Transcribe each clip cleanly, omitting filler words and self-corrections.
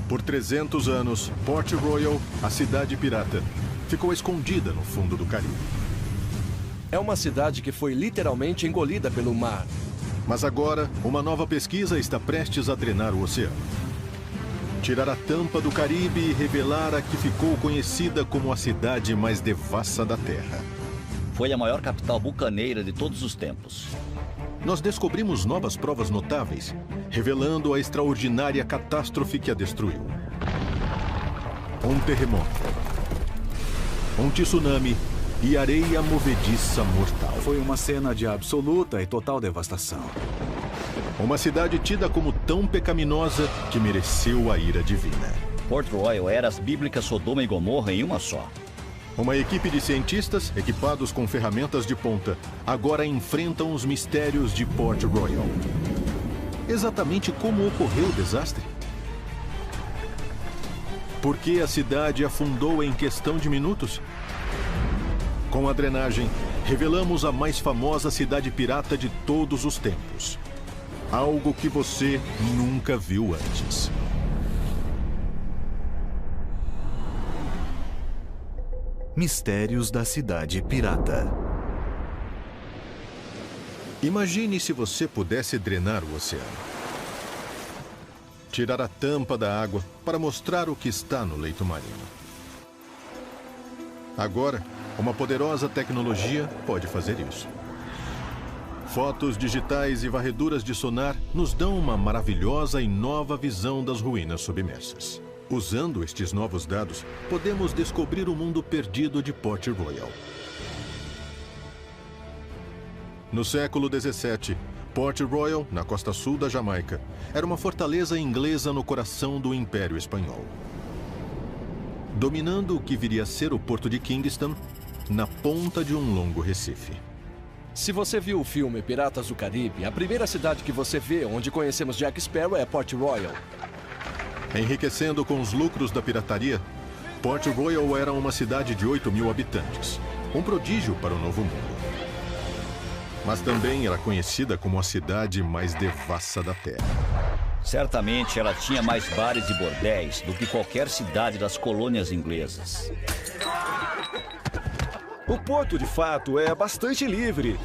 Por 300 anos, Port Royal, a cidade pirata, ficou escondida no fundo do Caribe. É uma cidade que foi literalmente engolida pelo mar. Mas agora, uma nova pesquisa está prestes a drenar o oceano. Tirar a tampa do Caribe e revelar a que ficou conhecida como a cidade mais devassa da Terra. Foi a maior capital bucaneira de todos os tempos. Nós descobrimos novas provas notáveis, revelando a extraordinária catástrofe que a destruiu. Um terremoto, um tsunami e areia movediça mortal. Foi uma cena de absoluta e total devastação. Uma cidade tida como tão pecaminosa que mereceu a ira divina. Port Royal era as bíblicas Sodoma e Gomorra em uma só. Uma equipe de cientistas, equipados com ferramentas de ponta, agora enfrentam os mistérios de Port Royal. Exatamente como ocorreu o desastre? Por que a cidade afundou em questão de minutos? Com a drenagem, revelamos a mais famosa cidade pirata de todos os tempos. Algo que você nunca viu antes. Mistérios da Cidade Pirata. Imagine se você pudesse drenar o oceano. Tirar a tampa da água para mostrar o que está no leito marino. Agora, uma poderosa tecnologia pode fazer isso. Fotos digitais e varreduras de sonar nos dão uma maravilhosa e nova visão das ruínas submersas. Usando estes novos dados, podemos descobrir o mundo perdido de Port Royal. No século XVII, Port Royal, na costa sul da Jamaica, era uma fortaleza inglesa no coração do Império Espanhol. Dominando o que viria a ser o porto de Kingston, na ponta de um longo recife. Se você viu o filme Piratas do Caribe, a primeira cidade que você vê onde conhecemos Jack Sparrow é Port Royal. Enriquecendo com os lucros da pirataria, Port Royal era uma cidade de 8.000 habitantes, um prodígio para o Novo Mundo. Mas também era conhecida como a cidade mais devassa da Terra. Certamente ela tinha mais bares e bordéis do que qualquer cidade das colônias inglesas. O porto, de fato, é bastante livre.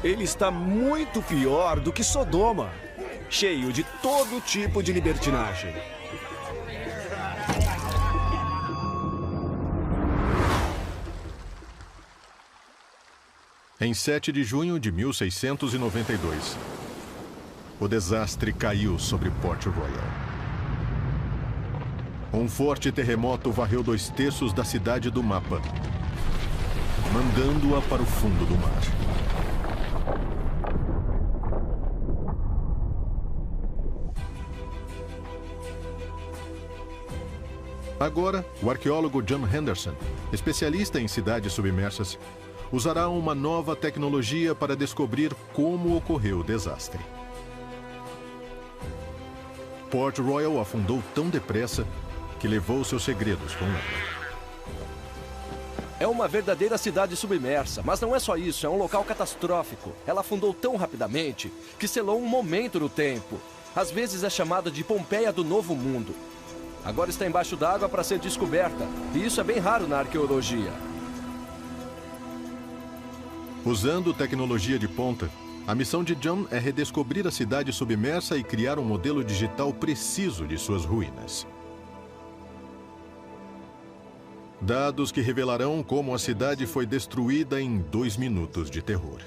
Ele está muito pior do que Sodoma, cheio de todo tipo de libertinagem. Em 7 de junho de 1692, o desastre caiu sobre Port Royal. Um forte terremoto varreu 2/3 da cidade do mapa, mandando-a para o fundo do mar. Agora, o arqueólogo John Henderson, especialista em cidades submersas, usará uma nova tecnologia para descobrir como ocorreu o desastre. Port Royal afundou tão depressa que levou seus segredos com ela. É uma verdadeira cidade submersa, mas não é só isso, é um local catastrófico. Ela afundou tão rapidamente que selou um momento no tempo. Às vezes é chamada de Pompeia do Novo Mundo. Agora está embaixo d'água para ser descoberta, e isso é bem raro na arqueologia. Usando tecnologia de ponta, a missão de John é redescobrir a cidade submersa e criar um modelo digital preciso de suas ruínas. Dados que revelarão como a cidade foi destruída em 2 minutos de terror.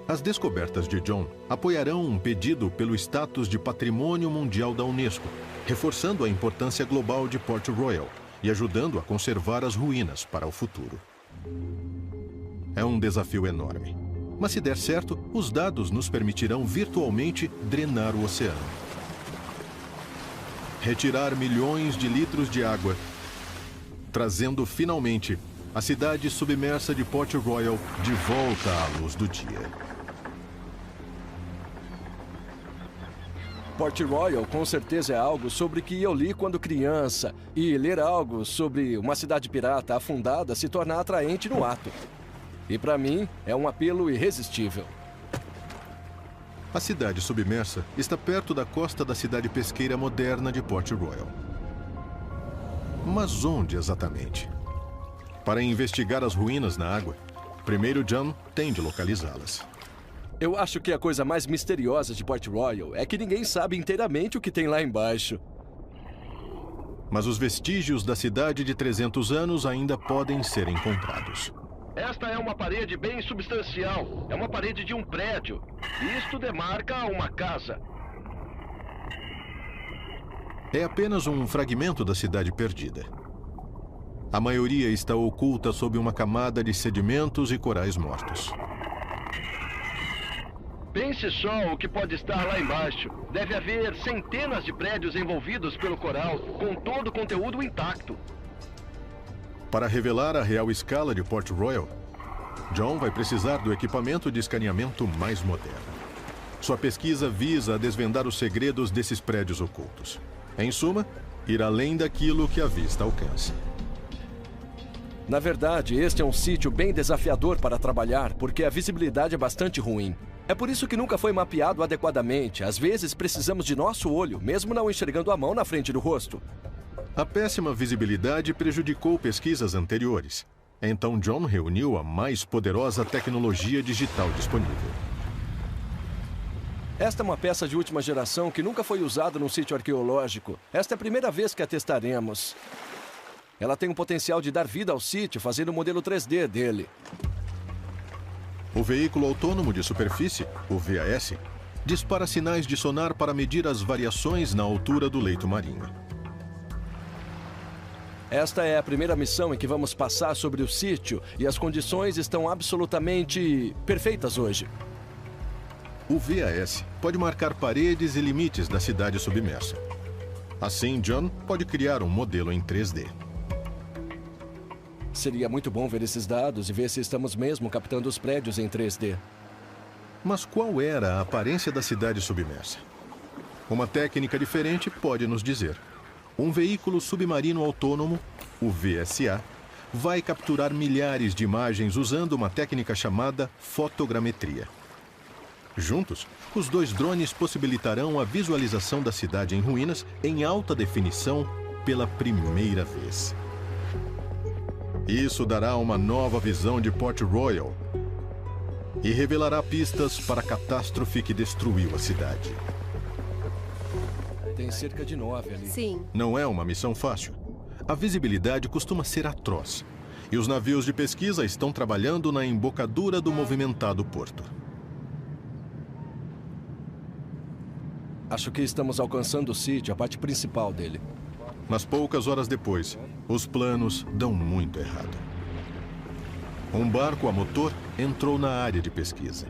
As descobertas de John apoiarão um pedido pelo status de Patrimônio Mundial da Unesco, reforçando a importância global de Port Royal e ajudando a conservar as ruínas para o futuro. É um desafio enorme, mas se der certo, os dados nos permitirão virtualmente drenar o oceano. Retirar milhões de litros de água, trazendo finalmente a cidade submersa de Port Royal de volta à luz do dia. Port Royal com certeza é algo sobre que eu li quando criança, e ler algo sobre uma cidade pirata afundada se torna atraente no ato. E para mim, é um apelo irresistível. A cidade submersa está perto da costa da cidade pesqueira moderna de Port Royal. Mas onde exatamente? Para investigar as ruínas na água, primeiro John tem de localizá-las. Eu acho que a coisa mais misteriosa de Port Royal é que ninguém sabe inteiramente o que tem lá embaixo. Mas os vestígios da cidade de 300 anos ainda podem ser encontrados. Esta é uma parede bem substancial. É uma parede de um prédio. Isto demarca uma casa. É apenas um fragmento da cidade perdida. A maioria está oculta sob uma camada de sedimentos e corais mortos. Pense só o que pode estar lá embaixo. Deve haver centenas de prédios envolvidos pelo coral, com todo o conteúdo intacto. Para revelar a real escala de Port Royal, John vai precisar do equipamento de escaneamento mais moderno. Sua pesquisa visa desvendar os segredos desses prédios ocultos. Em suma, ir além daquilo que a vista alcança. Na verdade, este é um sítio bem desafiador para trabalhar, porque a visibilidade é bastante ruim. É por isso que nunca foi mapeado adequadamente. Às vezes precisamos de nosso olho, mesmo não enxergando a mão na frente do rosto. A péssima visibilidade prejudicou pesquisas anteriores. Então John reuniu a mais poderosa tecnologia digital disponível. Esta é uma peça de última geração que nunca foi usada num sítio arqueológico. Esta é a primeira vez que a testaremos. Ela tem o potencial de dar vida ao sítio, fazendo o modelo 3D dele. O veículo autônomo de superfície, o VAS, dispara sinais de sonar para medir as variações na altura do leito marinho. Esta é a primeira missão em que vamos passar sobre o sítio e as condições estão absolutamente perfeitas hoje. O VAS pode marcar paredes e limites da cidade submersa. Assim, John pode criar um modelo em 3D. Seria muito bom ver esses dados e ver se estamos mesmo captando os prédios em 3D. Mas qual era a aparência da cidade submersa? Uma técnica diferente pode nos dizer. Um veículo submarino autônomo, o VSA, vai capturar milhares de imagens usando uma técnica chamada fotogrametria. Juntos, os dois drones possibilitarão a visualização da cidade em ruínas em alta definição pela primeira vez. Isso dará uma nova visão de Port Royal e revelará pistas para a catástrofe que destruiu a cidade. Tem cerca de 9 ali. Sim. Não é uma missão fácil. A visibilidade costuma ser atroz. E os navios de pesquisa estão trabalhando na embocadura do movimentado porto. Acho que estamos alcançando o sítio, a parte principal dele. Mas poucas horas depois, os planos dão muito errado. Um barco a motor entrou na área de pesquisa.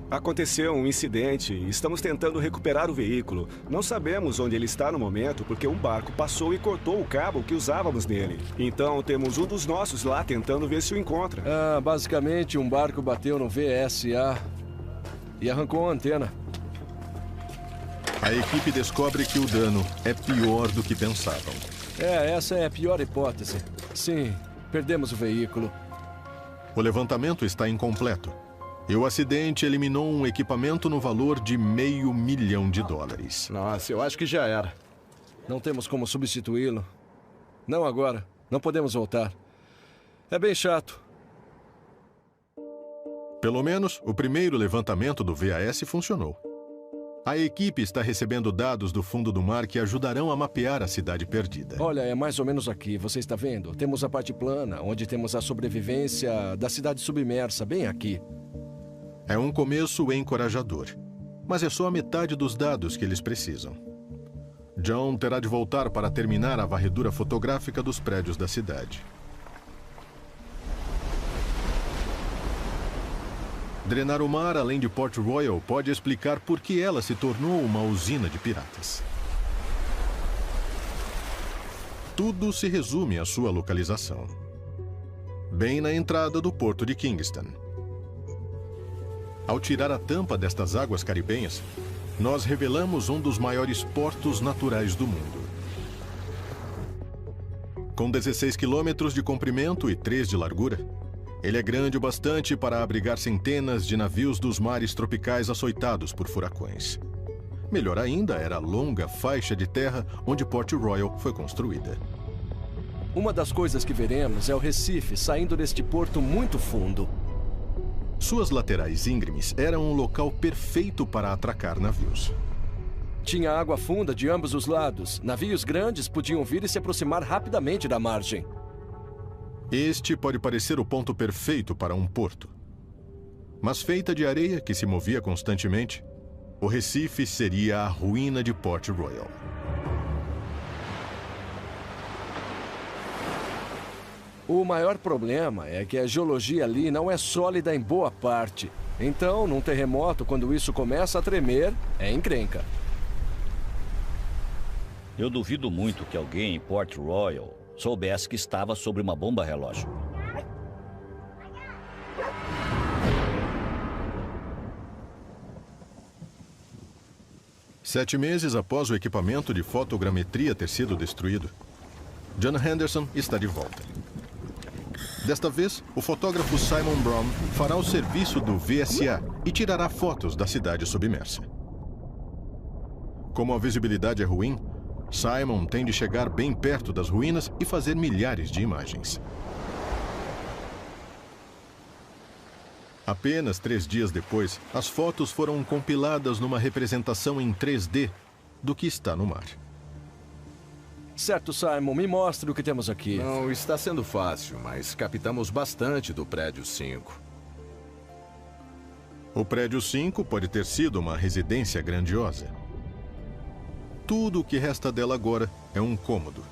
Aconteceu um incidente e estamos tentando recuperar o veículo. Não sabemos onde ele está no momento porque um barco passou e cortou o cabo que usávamos nele. Então temos um dos nossos lá tentando ver se o encontra. Basicamente um barco bateu no VSA e arrancou a antena. A equipe descobre que o dano é pior do que pensavam. Essa é a pior hipótese. Sim, perdemos o veículo. O levantamento está incompleto. E o acidente eliminou um equipamento no valor de $500 mil. Nossa, eu acho que já era. Não temos como substituí-lo. Não agora. Não podemos voltar. É bem chato. Pelo menos, o primeiro levantamento do VAS funcionou. A equipe está recebendo dados do fundo do mar que ajudarão a mapear a cidade perdida. Olha, é mais ou menos aqui, você está vendo? Temos a parte plana, onde temos a sobrevivência da cidade submersa, bem aqui. É um começo encorajador, mas é só a metade dos dados que eles precisam. John terá de voltar para terminar a varredura fotográfica dos prédios da cidade. Drenar o mar além de Port Royal pode explicar por que ela se tornou uma usina de piratas. Tudo se resume à sua localização. Bem na entrada do porto de Kingston. Ao tirar a tampa destas águas caribenhas, nós revelamos um dos maiores portos naturais do mundo. Com 16 quilômetros de comprimento e 3 de largura, Ele é grande o bastante para abrigar centenas de navios dos mares tropicais açoitados por furacões. Melhor ainda era a longa faixa de terra onde Port Royal foi construída. Uma das coisas que veremos é o Recife saindo deste porto muito fundo. Suas laterais íngremes eram um local perfeito para atracar navios. Tinha água funda de ambos os lados. Navios grandes podiam vir e se aproximar rapidamente da margem. Este pode parecer o ponto perfeito para um porto. Mas feita de areia que se movia constantemente, o Recife seria a ruína de Port Royal. O maior problema é que a geologia ali não é sólida em boa parte. Então, num terremoto, quando isso começa a tremer, é encrenca. Eu duvido muito que alguém em Port Royal soubesse que estava sobre uma bomba relógio. Sete meses após o equipamento de fotogrametria ter sido destruído, John Henderson está de volta. Desta vez, o fotógrafo Simon Brown fará o serviço do VSA e tirará fotos da cidade submersa. Como a visibilidade é ruim, Simon tem de chegar bem perto das ruínas e fazer milhares de imagens. Apenas 3 dias depois, as fotos foram compiladas numa representação em 3D do que está no mar. Certo, Simon, me mostre o que temos aqui. Não está sendo fácil, mas captamos bastante do prédio 5. O prédio 5 pode ter sido uma residência grandiosa. Tudo o que resta dela agora é um cômodo,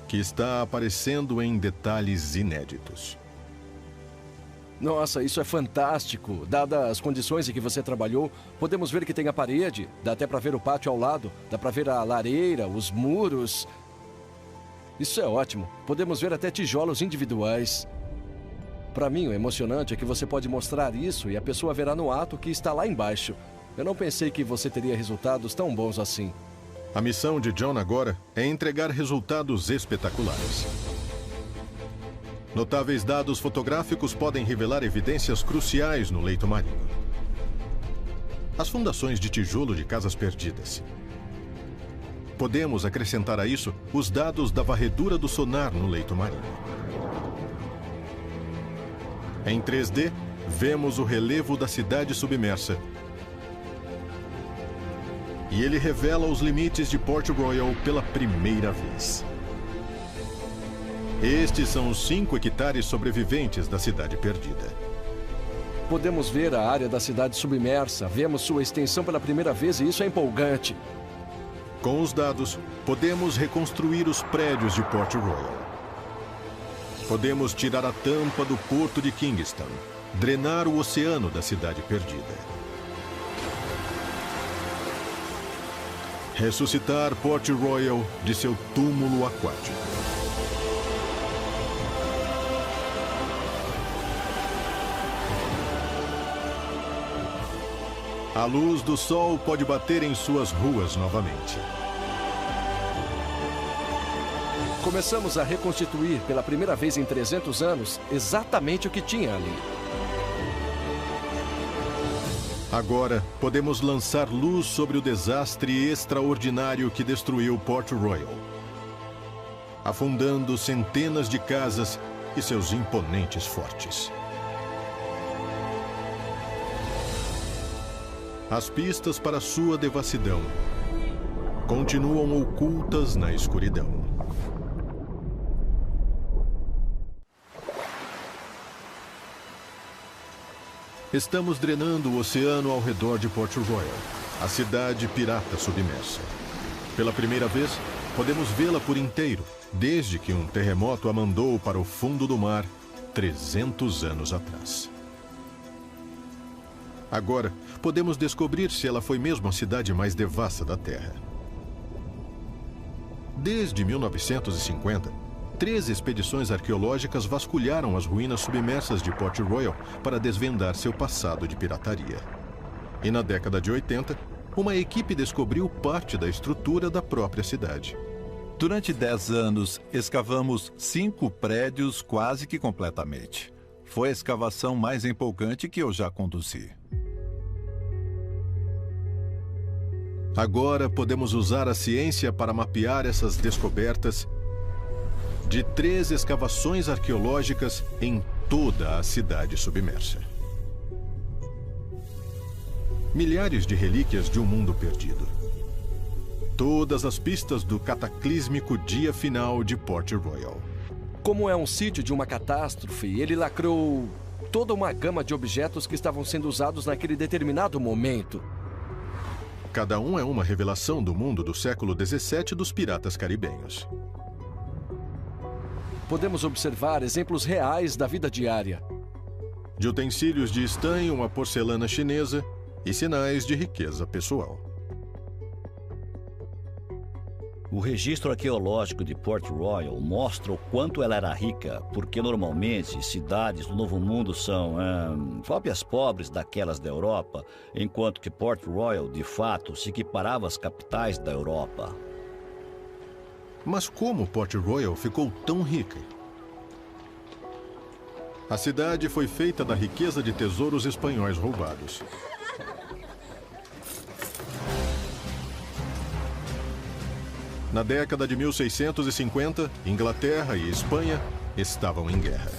que está aparecendo em detalhes inéditos. Nossa, isso é fantástico. Dadas as condições em que você trabalhou, podemos ver que tem a parede, dá até para ver o pátio ao lado, dá para ver a lareira, os muros. Isso é ótimo. Podemos ver até tijolos individuais. Para mim, o emocionante é que você pode mostrar isso e a pessoa verá no ato que está lá embaixo. Eu não pensei que você teria resultados tão bons assim. A missão de John agora é entregar resultados espetaculares. Notáveis dados fotográficos podem revelar evidências cruciais no leito marinho. As fundações de tijolo de casas perdidas. Podemos acrescentar a isso os dados da varredura do sonar no leito marinho. Em 3D, vemos o relevo da cidade submersa. E ele revela os limites de Port Royal pela primeira vez. Estes são os 5 hectares sobreviventes da cidade perdida. Podemos ver a área da cidade submersa, vemos sua extensão pela primeira vez e isso é empolgante. Com os dados, podemos reconstruir os prédios de Port Royal. Podemos tirar a tampa do porto de Kingston, drenar o oceano da cidade perdida. Ressuscitar Port Royal de seu túmulo aquático. A luz do sol pode bater em suas ruas novamente. Começamos a reconstituir pela primeira vez em 300 anos exatamente o que tinha ali. Agora, podemos lançar luz sobre o desastre extraordinário que destruiu Port Royal, afundando centenas de casas e seus imponentes fortes. As pistas para sua devassidão continuam ocultas na escuridão. Estamos drenando o oceano ao redor de Port Royal, a cidade pirata submersa. Pela primeira vez, podemos vê-la por inteiro, desde que um terremoto a mandou para o fundo do mar 300 anos atrás. Agora, podemos descobrir se ela foi mesmo a cidade mais devassa da Terra. Desde 1950, 3 expedições arqueológicas vasculharam as ruínas submersas de Port Royal para desvendar seu passado de pirataria. E na década de 80, uma equipe descobriu parte da estrutura da própria cidade. Durante 10 anos, escavamos 5 prédios quase que completamente. Foi a escavação mais empolgante que eu já conduzi. Agora podemos usar a ciência para mapear essas descobertas de 3 escavações arqueológicas em toda a cidade submersa. Milhares de relíquias de um mundo perdido. Todas as pistas do cataclísmico dia final de Port Royal. Como é um sítio de uma catástrofe, ele lacrou toda uma gama de objetos que estavam sendo usados naquele determinado momento. Cada um é uma revelação do mundo do século XVII dos piratas caribenhos. Podemos observar exemplos reais da vida diária. De utensílios de estanho a porcelana chinesa e sinais de riqueza pessoal. O registro arqueológico de Port Royal mostra o quanto ela era rica, porque normalmente cidades do Novo Mundo são cópias pobres daquelas da Europa, enquanto que Port Royal, de fato, se equiparava às capitais da Europa. Mas como Port Royal ficou tão rica? A cidade foi feita da riqueza de tesouros espanhóis roubados. Na década de 1650, Inglaterra e Espanha estavam em guerra.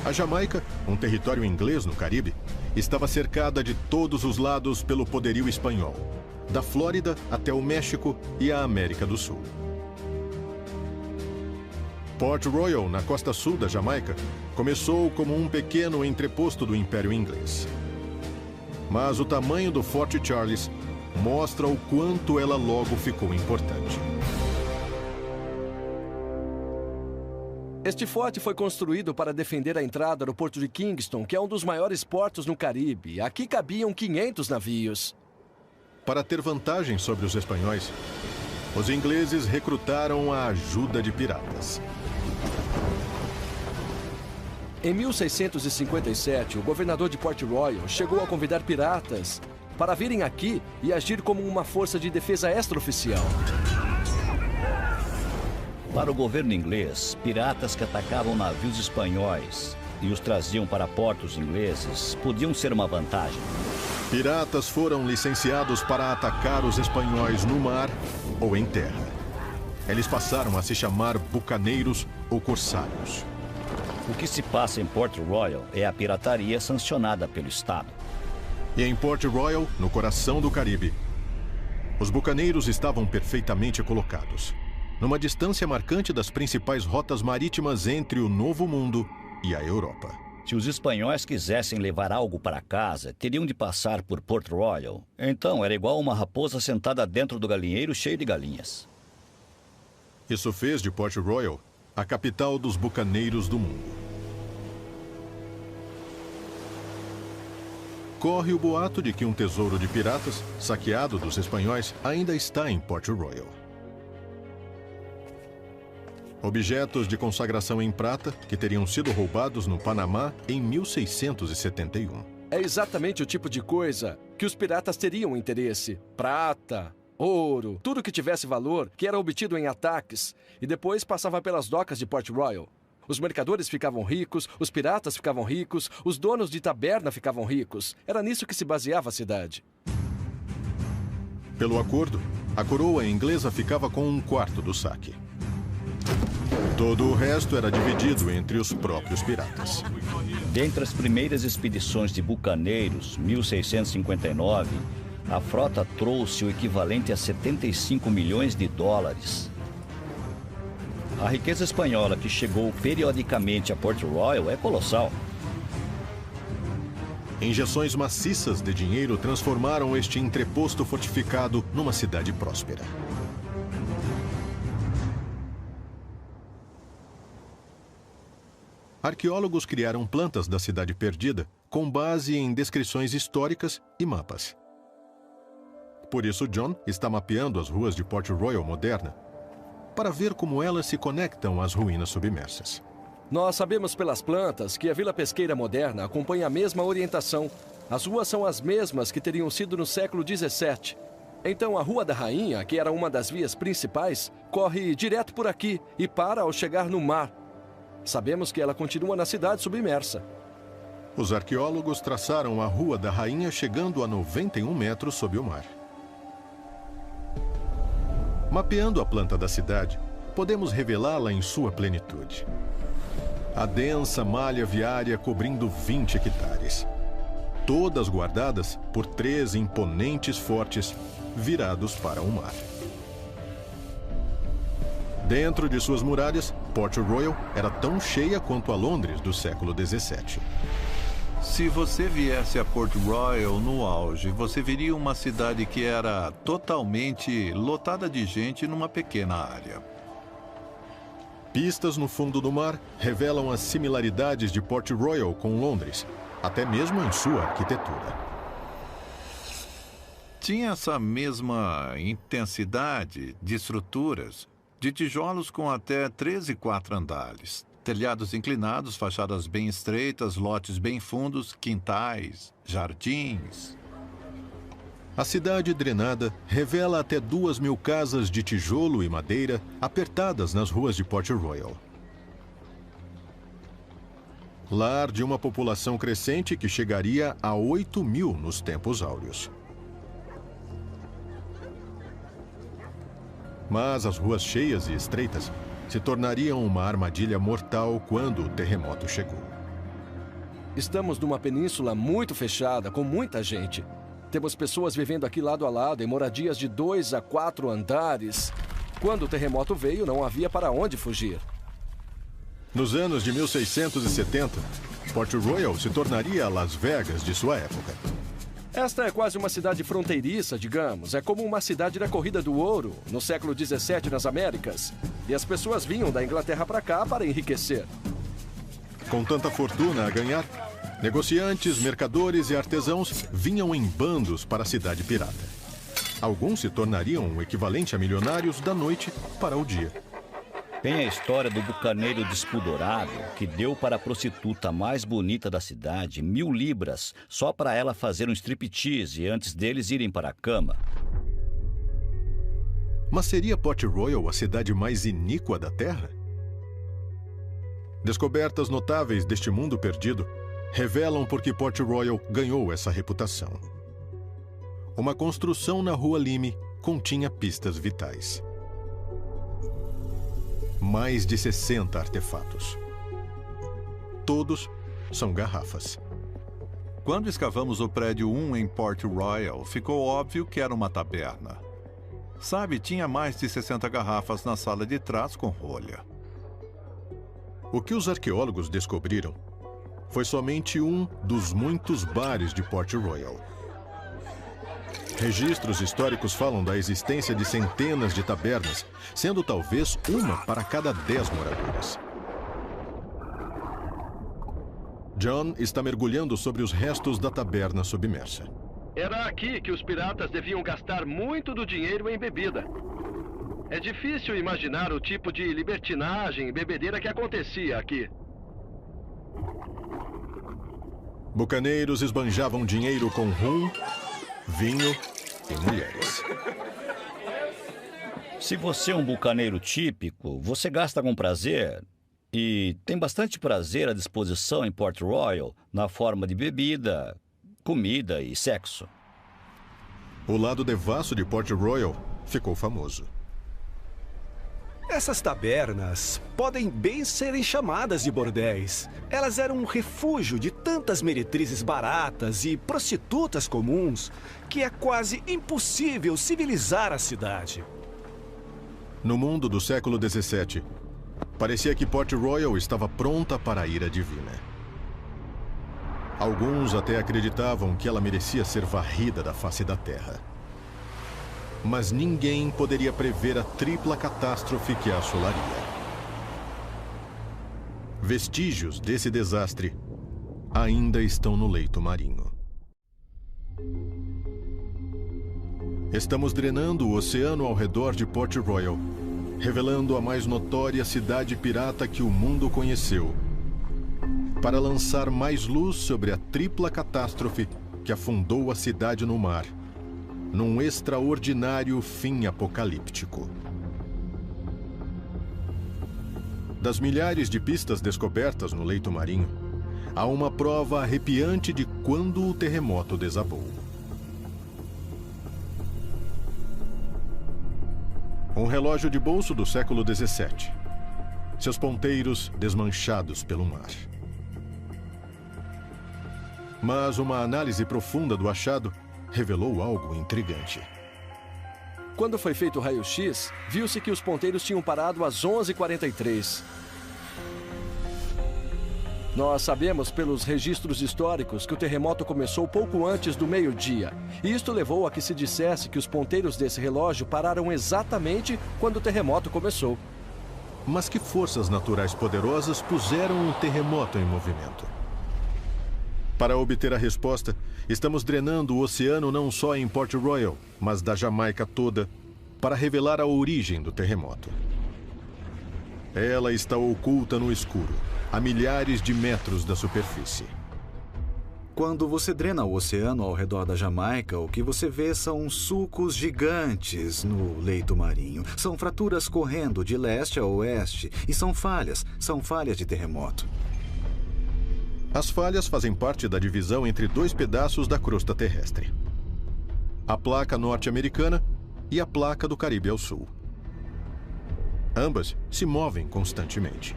A Jamaica, um território inglês no Caribe, estava cercada de todos os lados pelo poderio espanhol, da Flórida até o México e a América do Sul. Port Royal, na costa sul da Jamaica, começou como um pequeno entreposto do Império Inglês. Mas o tamanho do Forte Charles mostra o quanto ela logo ficou importante. Este forte foi construído para defender a entrada do porto de Kingston, que é um dos maiores portos no Caribe. Aqui cabiam 500 navios. Para ter vantagem sobre os espanhóis, os ingleses recrutaram a ajuda de piratas. Em 1657, o governador de Port Royal chegou a convidar piratas para virem aqui e agir como uma força de defesa extraoficial. Para o governo inglês, piratas que atacavam navios espanhóis e os traziam para portos ingleses podiam ser uma vantagem. Piratas foram licenciados para atacar os espanhóis no mar ou em terra. Eles passaram a se chamar bucaneiros ou corsários. O que se passa em Port Royal é a pirataria sancionada pelo Estado. E em Port Royal, no coração do Caribe, os bucaneiros estavam perfeitamente colocados, numa distância marcante das principais rotas marítimas entre o Novo Mundo e a Europa. Se os espanhóis quisessem levar algo para casa, teriam de passar por Port Royal. Então, era igual uma raposa sentada dentro do galinheiro cheio de galinhas. Isso fez de Port Royal a capital dos bucaneiros do mundo. Corre o boato de que um tesouro de piratas, saqueado dos espanhóis, ainda está em Port Royal. Objetos de consagração em prata que teriam sido roubados no Panamá em 1671. É exatamente o tipo de coisa que os piratas teriam interesse. Prata, ouro, tudo que tivesse valor, que era obtido em ataques e depois passava pelas docas de Port Royal. Os mercadores ficavam ricos, os piratas ficavam ricos, os donos de taberna ficavam ricos. Era nisso que se baseava a cidade. Pelo acordo, a coroa inglesa ficava com 1/4 do saque. Todo o resto era dividido entre os próprios piratas. Dentre as primeiras expedições de bucaneiros, 1659, a frota trouxe o equivalente a 75 milhões de dólares. A riqueza espanhola que chegou periodicamente a Port Royal é colossal. Injeções maciças de dinheiro transformaram este entreposto fortificado numa cidade próspera. Arqueólogos criaram plantas da cidade perdida com base em descrições históricas e mapas. Por isso, John está mapeando as ruas de Port Royal moderna para ver como elas se conectam às ruínas submersas. Nós sabemos pelas plantas que a Vila Pesqueira moderna acompanha a mesma orientação. As ruas são as mesmas que teriam sido no século XVII. Então a Rua da Rainha, que era uma das vias principais, corre direto por aqui e para ao chegar no mar. Sabemos que ela continua na cidade submersa. Os arqueólogos traçaram a Rua da Rainha chegando a 91 metros sob o mar. Mapeando a planta da cidade, podemos revelá-la em sua plenitude. A densa malha viária cobrindo 20 hectares. Todas guardadas por 3 imponentes fortes virados para o mar. Dentro de suas muralhas, Port Royal era tão cheia quanto a Londres do século XVII. Se você viesse a Port Royal no auge, você veria uma cidade que era totalmente lotada de gente numa pequena área. Pistas no fundo do mar revelam as similaridades de Port Royal com Londres, até mesmo em sua arquitetura. Tinha essa mesma intensidade de estruturas, de tijolos com até 3 e 4 andares, telhados inclinados, fachadas bem estreitas, lotes bem fundos, quintais, jardins. A cidade drenada revela até 2.000 casas de tijolo e madeira apertadas nas ruas de Port Royal. Lar de uma população crescente que chegaria a 8.000 nos tempos áureos. Mas as ruas cheias e estreitas se tornariam uma armadilha mortal quando o terremoto chegou. Estamos numa península muito fechada, com muita gente. Temos pessoas vivendo aqui lado a lado em moradias de 2 a 4 andares. Quando o terremoto veio, não havia para onde fugir. Nos anos de 1670, Port Royal se tornaria a Las Vegas de sua época. Esta é quase uma cidade fronteiriça, digamos. É como uma cidade da Corrida do Ouro, no século XVII nas Américas. E as pessoas vinham da Inglaterra para cá para enriquecer. Com tanta fortuna a ganhar, negociantes, mercadores e artesãos vinham em bandos para a cidade pirata. Alguns se tornariam o equivalente a milionários da noite para o dia. Tem a história do bucaneiro despudorado que deu para a prostituta mais bonita da cidade 1.000 libras só para ela fazer um striptease antes deles irem para a cama. Mas seria Port Royal a cidade mais iníqua da Terra? Descobertas notáveis deste mundo perdido revelam por que Port Royal ganhou essa reputação. Uma construção na Rua Lime continha pistas vitais. Mais de 60 artefatos. Todos são garrafas. Quando escavamos o prédio 1 em Port Royal, ficou óbvio que era uma taberna. Sabe, tinha mais de 60 garrafas na sala de trás com rolha. O que os arqueólogos descobriram foi somente um dos muitos bares de Port Royal. Registros históricos falam da existência de centenas de tabernas, sendo talvez uma para cada 10 moradores. John está mergulhando sobre os restos da taberna submersa. Era aqui que os piratas deviam gastar muito do dinheiro em bebida. É difícil imaginar o tipo de libertinagem e bebedeira que acontecia aqui. Bucaneiros esbanjavam dinheiro com rum, vinho e mulheres. Se você é um bucaneiro típico, você gasta com prazer e tem bastante prazer à disposição em Port Royal na forma de bebida, comida e sexo. O lado devasso de Port Royal ficou famoso. Essas tabernas podem bem serem chamadas de bordéis. Elas eram um refúgio de tantas meretrizes baratas e prostitutas comuns que é quase impossível civilizar a cidade. No mundo do século XVII, parecia que Port Royal estava pronta para a ira divina. Alguns até acreditavam que ela merecia ser varrida da face da terra. Mas ninguém poderia prever a tripla catástrofe que a assolaria. Vestígios desse desastre ainda estão no leito marinho. Estamos drenando o oceano ao redor de Port Royal, revelando a mais notória cidade pirata que o mundo conheceu, para lançar mais luz sobre a tripla catástrofe que afundou a cidade no mar num extraordinário fim apocalíptico. Das milhares de pistas descobertas no leito marinho, há uma prova arrepiante de quando o terremoto desabou. Um relógio de bolso do século XVII. Seus ponteiros desmanchados pelo mar. Mas uma análise profunda do achado revelou algo intrigante. Quando foi feito o raio-x, viu-se que os ponteiros tinham parado às 11h43. Nós sabemos pelos registros históricos que o terremoto começou pouco antes do meio-dia. E isto levou a que se dissesse que os ponteiros desse relógio pararam exatamente quando o terremoto começou. Mas que forças naturais poderosas puseram o terremoto em movimento? Para obter a resposta, estamos drenando o oceano não só em Port Royal, mas da Jamaica toda, para revelar a origem do terremoto. Ela está oculta no escuro, a milhares de metros da superfície. Quando você drena o oceano ao redor da Jamaica, o que você vê são sulcos gigantes no leito marinho. São fraturas correndo de leste a oeste e são falhas de terremoto. As falhas fazem parte da divisão entre dois pedaços da crosta terrestre. A placa norte-americana e a placa do Caribe ao sul. Ambas se movem constantemente.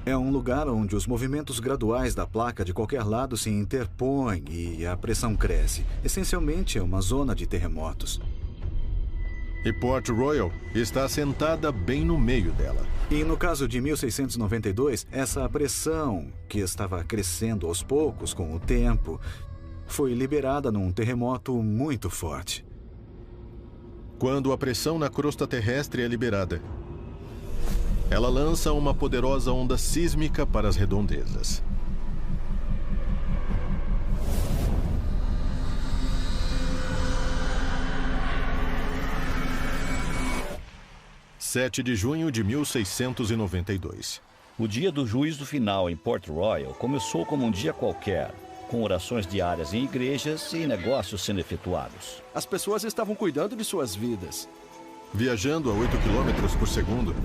É um lugar onde os movimentos graduais da placa de qualquer lado se interpõem e a pressão cresce. Essencialmente é uma zona de terremotos. E Port Royal está assentada bem no meio dela. E no caso de 1692, essa pressão, que estava crescendo aos poucos com o tempo, foi liberada num terremoto muito forte. Quando a pressão na crosta terrestre é liberada, ela lança uma poderosa onda sísmica para as redondezas. (7 de junho de 1692). O dia do juízo final em Port Royal começou como um dia qualquer, com orações diárias em igrejas e negócios sendo efetuados. As pessoas estavam cuidando de suas vidas. Viajando a 8 km por segundo,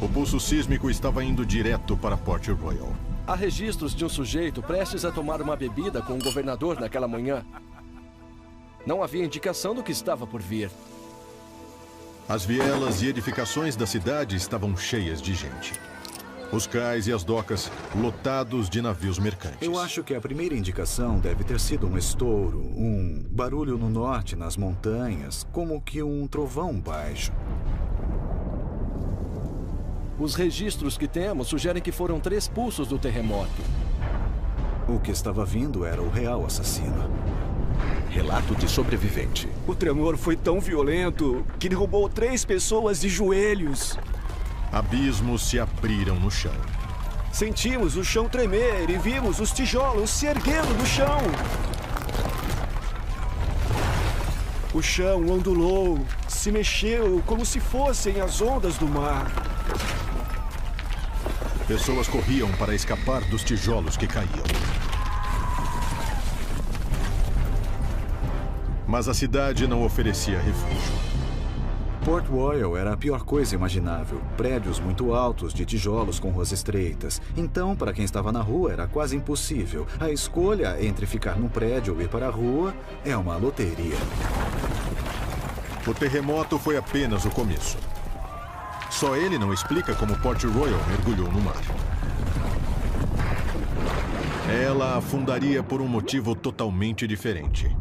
o pulso sísmico estava indo direto para Port Royal. Há registros de um sujeito prestes a tomar uma bebida com o governador naquela manhã. Não havia indicação do que estava por vir. As vielas e edificações da cidade estavam cheias de gente. Os cais e as docas lotados de navios mercantes. Eu acho que a primeira indicação deve ter sido um estouro, um barulho no norte, nas montanhas, como que um trovão baixo. Os registros que temos sugerem que foram 3 pulsos do terremoto. O que estava vindo era o real assassino. Relato de sobrevivente. O tremor foi tão violento que derrubou 3 pessoas de joelhos. Abismos se abriram no chão. Sentimos o chão tremer e vimos os tijolos se erguendo do chão. O chão ondulou, se mexeu como se fossem as ondas do mar. Pessoas corriam para escapar dos tijolos que caíam. Mas a cidade não oferecia refúgio. Port Royal era a pior coisa imaginável. Prédios muito altos, de tijolos com ruas estreitas. Então, para quem estava na rua, era quase impossível. A escolha entre ficar num prédio ou ir para a rua é uma loteria. O terremoto foi apenas o começo. Só ele não explica como Port Royal mergulhou no mar. Ela afundaria por um motivo totalmente diferente.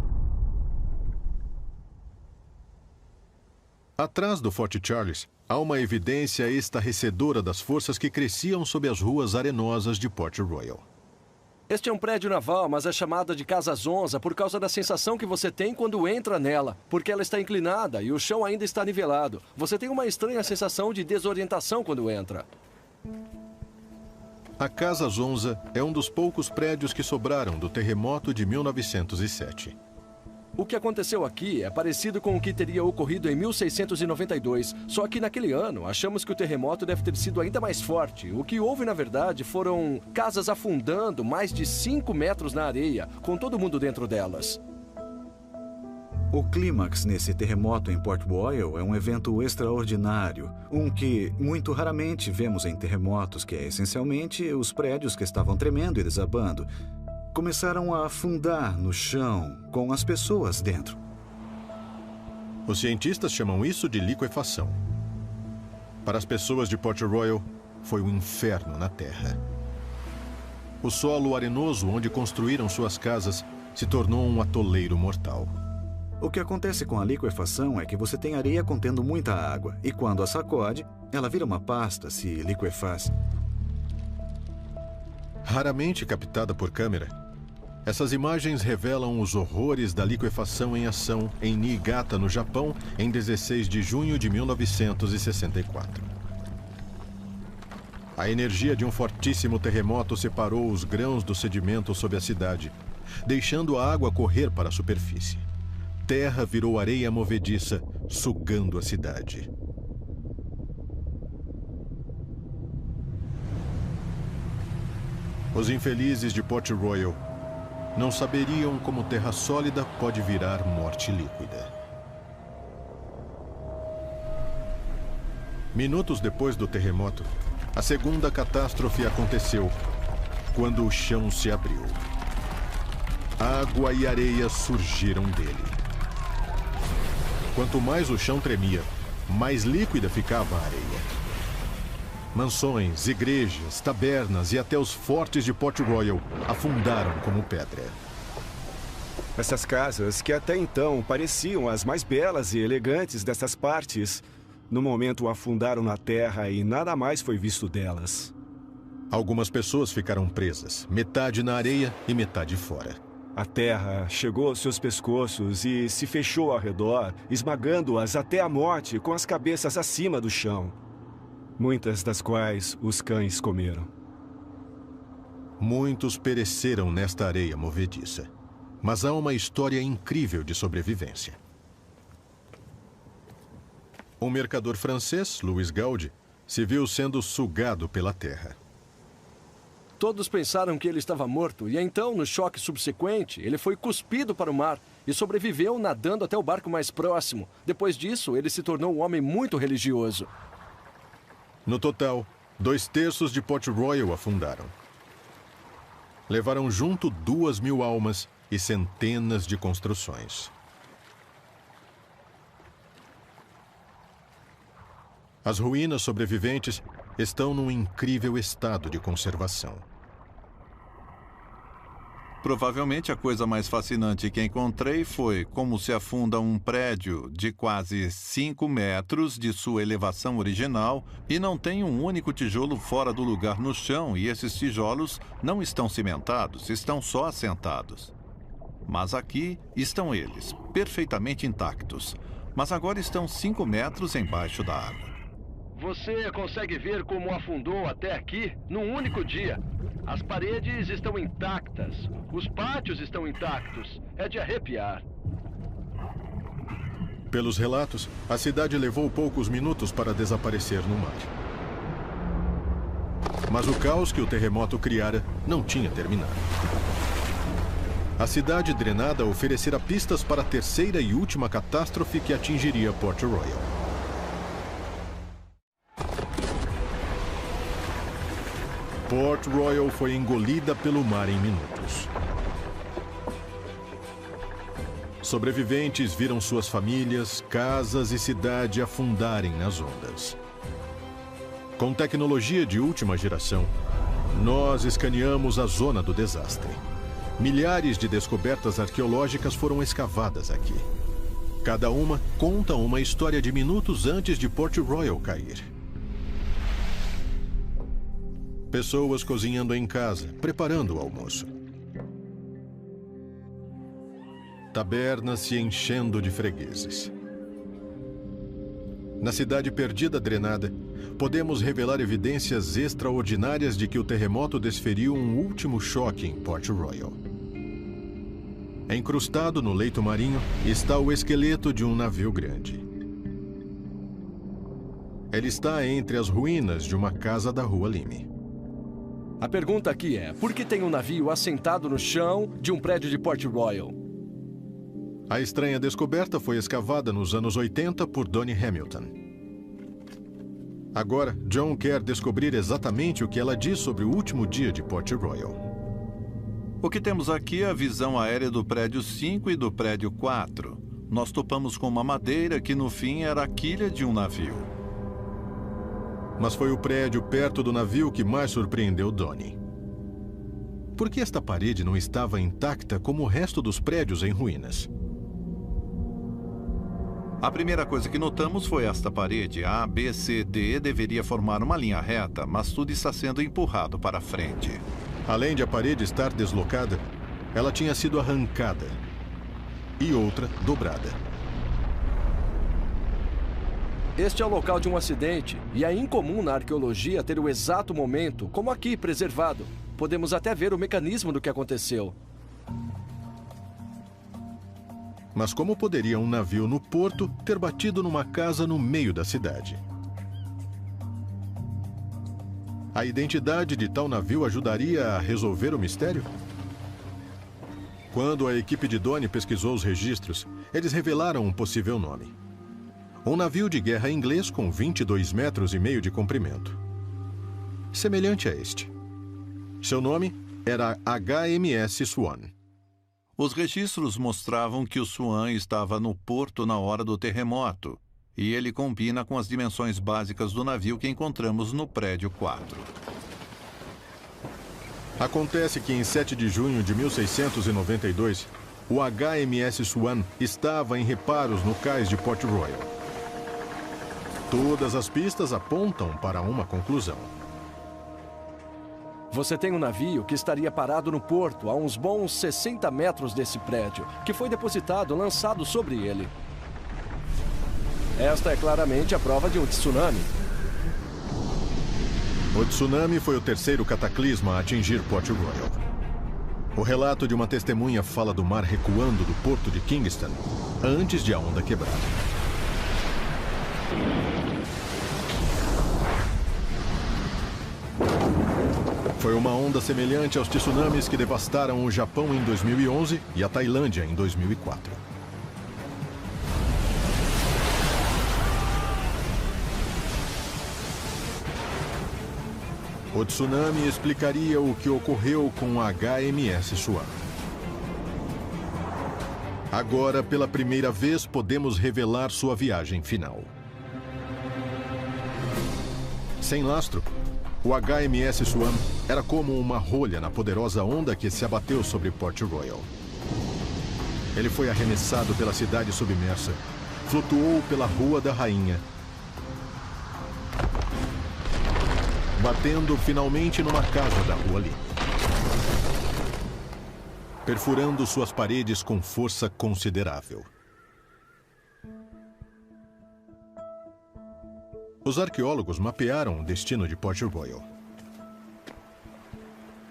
Atrás do Forte Charles, há uma evidência estarrecedora das forças que cresciam sob as ruas arenosas de Port Royal. Este é um prédio naval, mas é chamada de Casa Zonza por causa da sensação que você tem quando entra nela, porque ela está inclinada e o chão ainda está nivelado. Você tem uma estranha sensação de desorientação quando entra. A Casa Zonza é um dos poucos prédios que sobraram do terremoto de 1907. O que aconteceu aqui é parecido com o que teria ocorrido em 1692, só que naquele ano achamos que o terremoto deve ter sido ainda mais forte. O que houve, na verdade, foram casas afundando mais de 5 metros na areia, com todo mundo dentro delas. O clímax nesse terremoto em Port Royal é um evento extraordinário, um que muito raramente vemos em terremotos, que é essencialmente os prédios que estavam tremendo e desabando começaram a afundar no chão com as pessoas dentro. Os cientistas chamam isso de liquefação. Para as pessoas de Port Royal, foi um inferno na Terra. O solo arenoso onde construíram suas casas se tornou um atoleiro mortal. O que acontece com a liquefação é que você tem areia contendo muita água, e quando a sacode, ela vira uma pasta, se liquefaz. Raramente captada por câmera, essas imagens revelam os horrores da liquefação em ação em Niigata, no Japão, em 16 de junho de 1964. A energia de um fortíssimo terremoto separou os grãos do sedimento sob a cidade, deixando a água correr para a superfície. Terra virou areia movediça, sugando a cidade. Os infelizes de Port Royal não saberiam como terra sólida pode virar morte líquida. Minutos depois do terremoto, a segunda catástrofe aconteceu, quando o chão se abriu. Água e areia surgiram dele. Quanto mais o chão tremia, mais líquida ficava a areia. Mansões, igrejas, tabernas e até os fortes de Port Royal afundaram como pedra. Essas casas, que até então pareciam as mais belas e elegantes dessas partes, no momento afundaram na terra e nada mais foi visto delas. Algumas pessoas ficaram presas, metade na areia e metade fora. A terra chegou aos seus pescoços e se fechou ao redor, esmagando-as até a morte com as cabeças acima do chão. Muitas das quais os cães comeram. Muitos pereceram nesta areia movediça. Mas há uma história incrível de sobrevivência. Um mercador francês, Louis Gaudi, se viu sendo sugado pela terra. Todos pensaram que ele estava morto, e então, no choque subsequente, ele foi cuspido para o mar e sobreviveu nadando até o barco mais próximo. Depois disso, ele se tornou um homem muito religioso. No total, 2/3 de Port Royal afundaram. Levaram junto 2.000 almas e centenas de construções. As ruínas sobreviventes estão num incrível estado de conservação. Provavelmente a coisa mais fascinante que encontrei foi como se afunda um prédio de quase 5 metros de sua elevação original e não tem um único tijolo fora do lugar no chão, e esses tijolos não estão cimentados, estão só assentados. Mas aqui estão eles, perfeitamente intactos, mas agora estão 5 metros embaixo da água. Você consegue ver como afundou até aqui num único dia. As paredes estão intactas, os pátios estão intactos. É de arrepiar. Pelos relatos, a cidade levou poucos minutos para desaparecer no mar. Mas o caos que o terremoto criara não tinha terminado. A cidade drenada oferecera pistas para a terceira e última catástrofe que atingiria Port Royal. Port Royal foi engolida pelo mar em minutos. Sobreviventes viram suas famílias, casas e cidade afundarem nas ondas. Com tecnologia de última geração, nós escaneamos a zona do desastre. Milhares de descobertas arqueológicas foram escavadas aqui. Cada uma conta uma história de minutos antes de Port Royal cair. Pessoas cozinhando em casa, preparando o almoço. Tabernas se enchendo de fregueses. Na cidade perdida drenada, podemos revelar evidências extraordinárias de que o terremoto desferiu um último choque em Port Royal. Encrustado no leito marinho está o esqueleto de um navio grande. Ele está entre as ruínas de uma casa da Rua Lime. A pergunta aqui é, por que tem um navio assentado no chão de um prédio de Port Royal? A estranha descoberta foi escavada nos anos 80 por Donnie Hamilton. Agora, John quer descobrir exatamente o que ela diz sobre o último dia de Port Royal. O que temos aqui é a visão aérea do prédio 5 e do prédio 4. Nós topamos com uma madeira que, no fim, era a quilha de um navio. Mas foi o prédio perto do navio que mais surpreendeu Donnie. Por que esta parede não estava intacta como o resto dos prédios em ruínas? A primeira coisa que notamos foi esta parede. A, B, C, D deveria formar uma linha reta, mas tudo está sendo empurrado para frente. Além de a parede estar deslocada, ela tinha sido arrancada e outra dobrada. Este é o local de um acidente e é incomum na arqueologia ter o exato momento, como aqui, preservado. Podemos até ver o mecanismo do que aconteceu. Mas como poderia um navio no porto ter batido numa casa no meio da cidade? A identidade de tal navio ajudaria a resolver o mistério? Quando a equipe de Donnie pesquisou os registros, eles revelaram um possível nome. Um navio de guerra inglês com 22,5 metros de comprimento. Semelhante a este. Seu nome era HMS Swan. Os registros mostravam que o Swan estava no porto na hora do terremoto, e ele combina com as dimensões básicas do navio que encontramos no prédio 4. Acontece que em 7 de junho de 1692, o HMS Swan estava em reparos no cais de Port Royal. Todas as pistas apontam para uma conclusão. Você tem um navio que estaria parado no porto a uns bons 60 metros desse prédio, que foi depositado lançado sobre ele. Esta é claramente a prova de um tsunami. O tsunami foi o terceiro cataclisma a atingir Port Royal. O relato de uma testemunha fala do mar recuando do porto de Kingston antes de a onda quebrar. Foi uma onda semelhante aos tsunamis que devastaram o Japão em 2011 e a Tailândia em 2004. O tsunami explicaria o que ocorreu com o HMS Swan. Agora, pela primeira vez, podemos revelar sua viagem final. Sem lastro, o HMS Swan era como uma rolha na poderosa onda que se abateu sobre Port Royal. Ele foi arremessado pela cidade submersa, flutuou pela Rua da Rainha, batendo finalmente numa casa da rua ali, perfurando suas paredes com força considerável. Os arqueólogos mapearam o destino de Port Royal.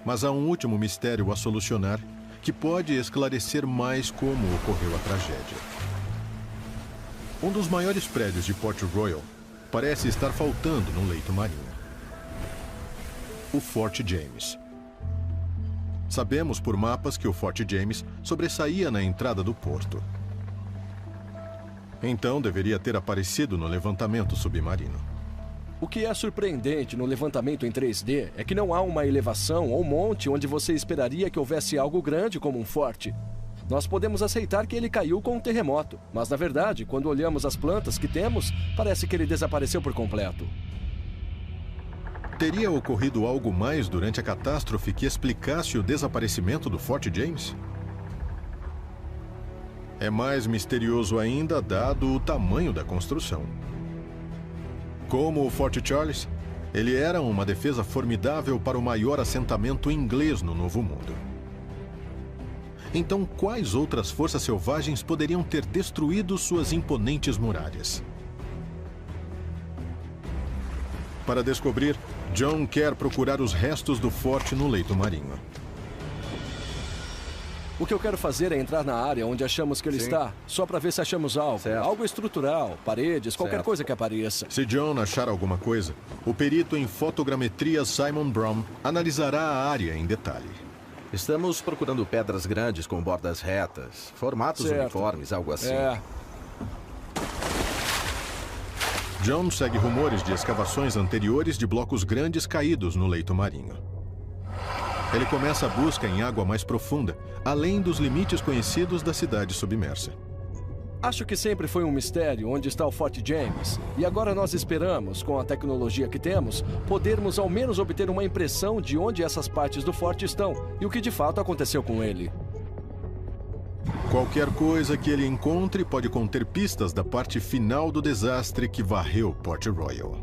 Mas há um último mistério a solucionar que pode esclarecer mais como ocorreu a tragédia. Um dos maiores prédios de Port Royal parece estar faltando no leito marinho. O Fort James. Sabemos por mapas que o Fort James sobressaía na entrada do porto. Então deveria ter aparecido no levantamento submarino. O que é surpreendente no levantamento em 3D é que não há uma elevação ou monte onde você esperaria que houvesse algo grande como um forte. Nós podemos aceitar que ele caiu com um terremoto, mas na verdade, quando olhamos as plantas que temos, parece que ele desapareceu por completo. Teria ocorrido algo mais durante a catástrofe que explicasse o desaparecimento do Fort James? É mais misterioso ainda, dado o tamanho da construção. Como o Fort Charles, ele era uma defesa formidável para o maior assentamento inglês no Novo Mundo. Então, quais outras forças selvagens poderiam ter destruído suas imponentes muralhas? Para descobrir, John quer procurar os restos do forte no leito marinho. O que eu quero fazer é entrar na área onde achamos que ele está, só para ver se achamos algo. Certo. Algo estrutural, paredes, qualquer coisa que apareça. Se John achar alguma coisa, o perito em fotogrametria Simon Brown analisará a área em detalhe. Estamos procurando pedras grandes com bordas retas, formatos uniformes, algo assim. John segue rumores de escavações anteriores de blocos grandes caídos no leito marinho. Ele começa a busca em água mais profunda, além dos limites conhecidos da cidade submersa. Acho que sempre foi um mistério onde está o Fort James. E agora nós esperamos, com a tecnologia que temos, podermos ao menos obter uma impressão de onde essas partes do forte estão e o que de fato aconteceu com ele. Qualquer coisa que ele encontre pode conter pistas da parte final do desastre que varreu Port Royal.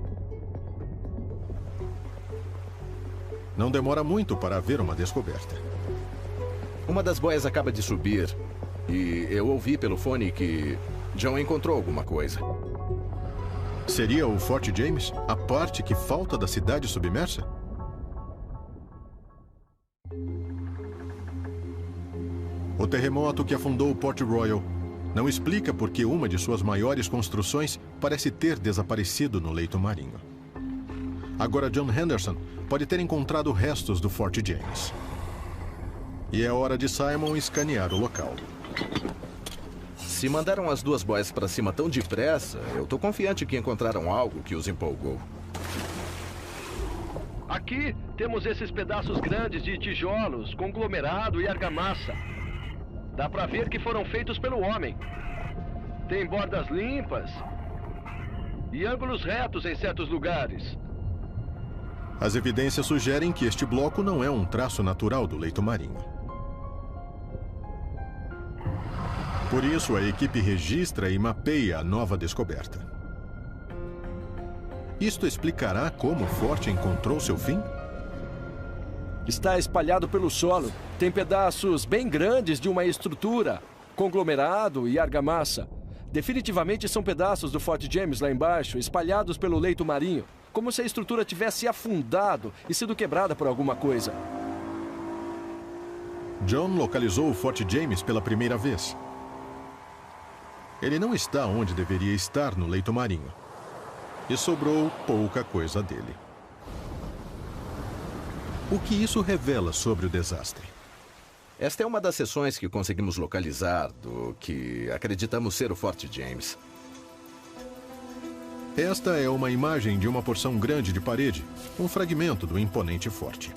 Não demora muito para haver uma descoberta. Uma das boias acaba de subir. E eu ouvi pelo fone que John encontrou alguma coisa. Seria o Fort James a parte que falta da cidade submersa? O terremoto que afundou Port Royal não explica por que uma de suas maiores construções parece ter desaparecido no leito marinho. Agora John Henderson pode ter encontrado restos do Fort James. E é hora de Simon escanear o local. Se mandaram as duas boias para cima tão depressa, eu tô confiante que encontraram algo que os empolgou. Aqui temos esses pedaços grandes de tijolos, conglomerado e argamassa. Dá para ver que foram feitos pelo homem. Tem bordas limpas e ângulos retos em certos lugares. As evidências sugerem que este bloco não é um traço natural do leito marinho. Por isso, a equipe registra e mapeia a nova descoberta. Isto explicará como o forte encontrou seu fim? Está espalhado pelo solo. Tem pedaços bem grandes de uma estrutura, conglomerado e argamassa. Definitivamente são pedaços do Fort James lá embaixo, espalhados pelo leito marinho, como se a estrutura tivesse afundado e sido quebrada por alguma coisa. John localizou o Fort James pela primeira vez. Ele não está onde deveria estar no leito marinho. E sobrou pouca coisa dele. O que isso revela sobre o desastre? Esta é uma das seções que conseguimos localizar do que acreditamos ser o Fort James. Esta é uma imagem de uma porção grande de parede, um fragmento do imponente forte.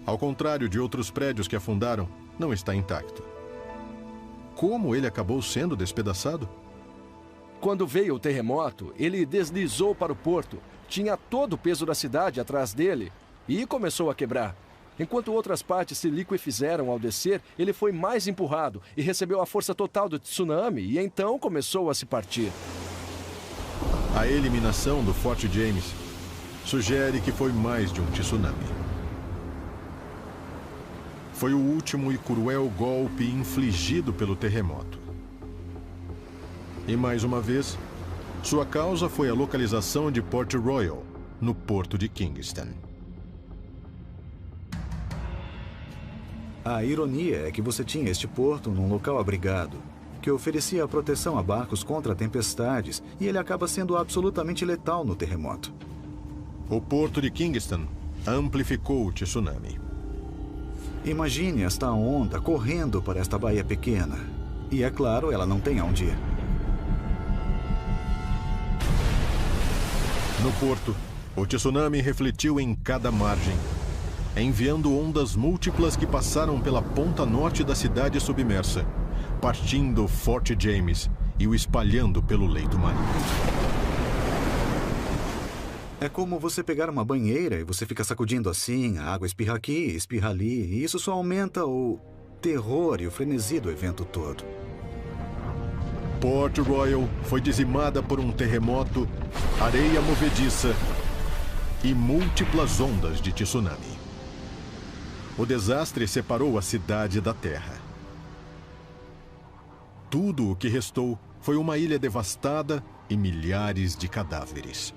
Ao contrário de outros prédios que afundaram, não está intacto. Como ele acabou sendo despedaçado? Quando veio o terremoto, ele deslizou para o porto. Tinha todo o peso da cidade atrás dele e começou a quebrar. Enquanto outras partes se liquefizeram ao descer, ele foi mais empurrado e recebeu a força total do tsunami e então começou a se partir. A eliminação do Fort James sugere que foi mais de um tsunami. Foi o último e cruel golpe infligido pelo terremoto. E mais uma vez, sua causa foi a localização de Port Royal, no porto de Kingston. A ironia é que você tinha este porto num local abrigado, que oferecia proteção a barcos contra tempestades, e ele acaba sendo absolutamente letal no terremoto. O porto de Kingston amplificou o tsunami. Imagine esta onda correndo para esta baía pequena. E é claro, ela não tem aonde ir. No porto, o tsunami refletiu em cada margem, enviando ondas múltiplas que passaram pela ponta norte da cidade submersa, partindo Fort James e o espalhando pelo leito marinho. É como você pegar uma banheira e você fica sacudindo assim, a água espirra aqui, espirra ali, e isso só aumenta o terror e o frenesi do evento todo. Port Royal foi dizimada por um terremoto, areia movediça e múltiplas ondas de tsunami. O desastre separou a cidade da terra. Tudo o que restou foi uma ilha devastada e milhares de cadáveres.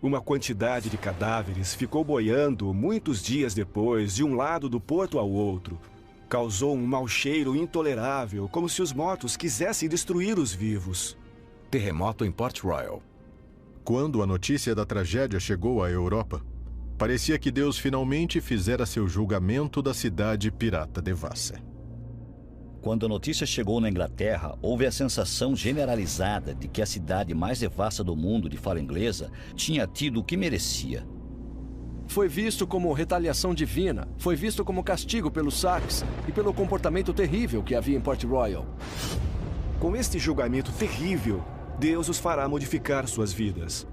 Uma quantidade de cadáveres ficou boiando muitos dias depois, de um lado do porto ao outro. Causou um mau cheiro intolerável, como se os mortos quisessem destruir os vivos. Terremoto em Port Royal. Quando a notícia da tragédia chegou à Europa, Parecia que Deus finalmente fizera seu julgamento da cidade pirata devassa. Quando a notícia chegou na Inglaterra, houve a sensação generalizada de que a cidade mais devassa do mundo de fala inglesa tinha tido o que merecia. Foi visto como retaliação divina, foi visto como castigo pelos saques e pelo comportamento terrível que havia em Port Royal. Com este julgamento terrível, Deus os fará modificar suas vidas,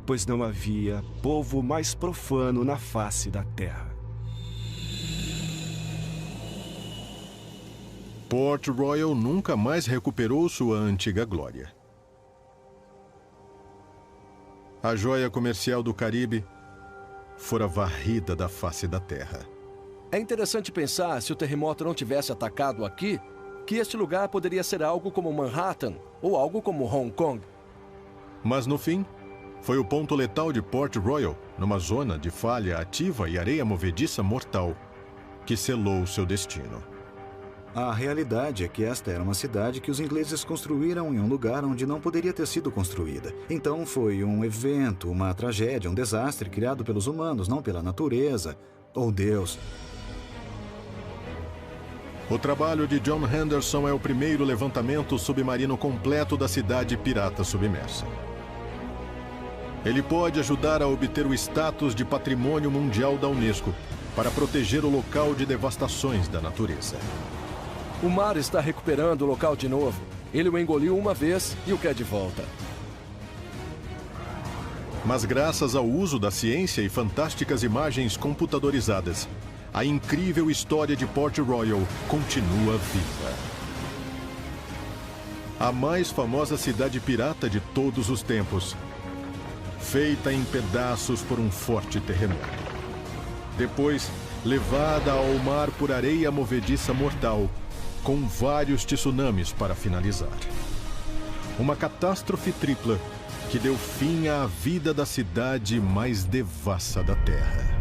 pois não havia povo mais profano na face da terra. Port Royal nunca mais recuperou sua antiga glória. A joia comercial do Caribe fora varrida da face da terra. É interessante pensar, se o terremoto não tivesse atacado aqui, que este lugar poderia ser algo como Manhattan ou algo como Hong Kong. Mas no fim, foi o ponto letal de Port Royal, numa zona de falha ativa e areia movediça mortal, que selou seu destino. A realidade é que esta era uma cidade que os ingleses construíram em um lugar onde não poderia ter sido construída. Então foi um evento, uma tragédia, um desastre criado pelos humanos, não pela natureza ou Deus. O trabalho de John Henderson é o primeiro levantamento submarino completo da cidade pirata submersa. Ele pode ajudar a obter o status de Patrimônio Mundial da Unesco para proteger o local de devastações da natureza. O mar está recuperando o local de novo. Ele o engoliu uma vez e o quer de volta. Mas graças ao uso da ciência e fantásticas imagens computadorizadas, a incrível história de Port Royal continua viva. A mais famosa cidade pirata de todos os tempos, feita em pedaços por um forte terremoto. Depois, levada ao mar por areia movediça mortal, com vários tsunamis para finalizar. Uma catástrofe tripla que deu fim à vida da cidade mais devassa da Terra.